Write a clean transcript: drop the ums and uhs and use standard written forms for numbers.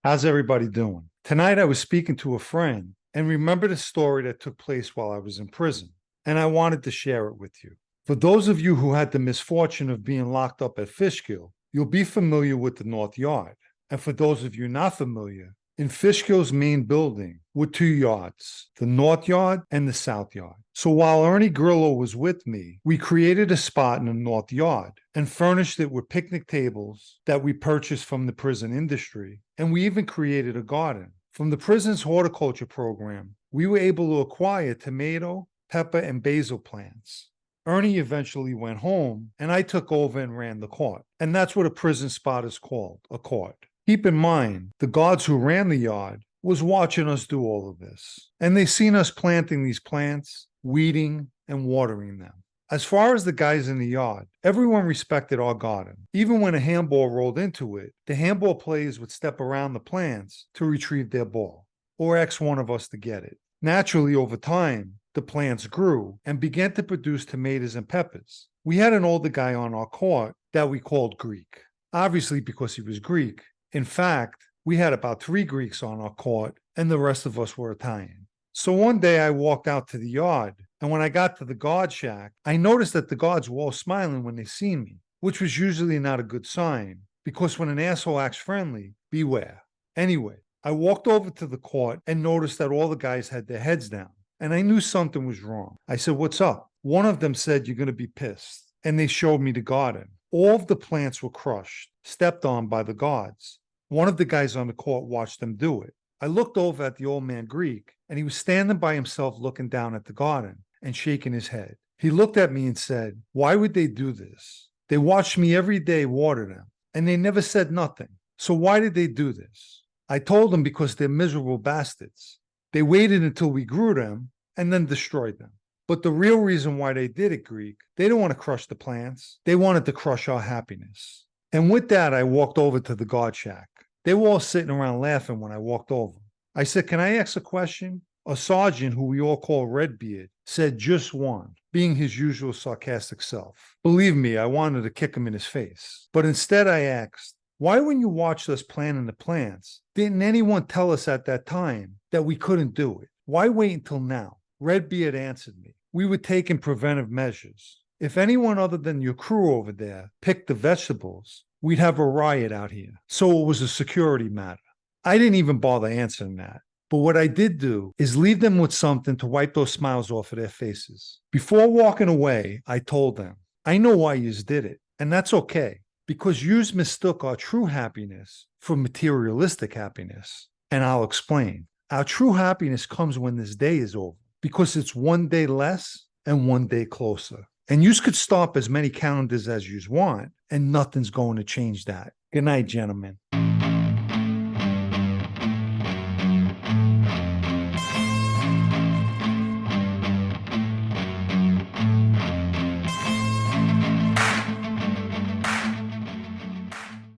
How's everybody doing? Tonight I was speaking to a friend and remembered a story that took place while I was in prison, and I wanted to share it with you. For those of you who had the misfortune of being locked up at Fishkill, you'll be familiar with the North Yard. And for those of you not familiar, in Fishkill's main building were two yards, the North Yard and the South Yard. So while Ernie Grillo was with me, we created a spot in the North Yard and furnished it with picnic tables that we purchased from the prison industry. And we even created a garden. From the prison's horticulture program, we were able to acquire tomato, pepper, and basil plants. Ernie eventually went home, and I took over and ran the court. And that's what a prison spot is called, a court. Keep in mind, the guards who ran the yard was watching us do all of this. And they seen us planting these plants, weeding, and watering them. As far as the guys in the yard, everyone respected our garden. Even when a handball rolled into it, the handball players would step around the plants to retrieve their ball, or ask one of us to get it. Naturally, over time, the plants grew and began to produce tomatoes and peppers. We had an older guy on our court that we called Greek, obviously because he was Greek. In fact, we had about 3 Greeks on our court, and the rest of us were Italian. So one day I walked out to the yard, and when I got to the guard shack, I noticed that the guards were all smiling when they seen me, which was usually not a good sign, because when an asshole acts friendly, beware. Anyway, I walked over to the court and noticed that all the guys had their heads down, and I knew something was wrong. I said, "What's up?" One of them said, "You're going to be pissed," and they showed me the garden. All of the plants were crushed, stepped on by the guards. One of the guys on the court watched them do it. I looked over at the old man Greek, and he was standing by himself looking down at the garden and shaking his head. He looked at me and said, "Why would they do this? They watched me every day water them, and they never said nothing. So why did they do this?" I told him because they're miserable bastards. They waited until we grew them and then destroyed them. But the real reason why they did it, Greek, they don't want to crush the plants. They wanted to crush our happiness. And with that, I walked over to the guard shack. They were all sitting around laughing when I walked over. I said, "Can I ask a question?" A sergeant, who we all call Redbeard, said just one, being his usual sarcastic self. Believe me, I wanted to kick him in his face. But instead I asked, "Why, when you watched us planting the plants, didn't anyone tell us at that time that we couldn't do it? Why wait until now?" Redbeard answered me, "We were taking preventive measures. If anyone other than your crew over there picked the vegetables, we'd have a riot out here. So it was a security matter." I didn't even bother answering that. But what I did do is leave them with something to wipe those smiles off of their faces. Before walking away, I told them, "I know why yous did it, and that's okay, because yous mistook our true happiness for materialistic happiness. And I'll explain. Our true happiness comes when this day is over, because it's one day less and one day closer. And yous could stop as many calendars as yous want, and nothing's going to change that. Good night, gentlemen."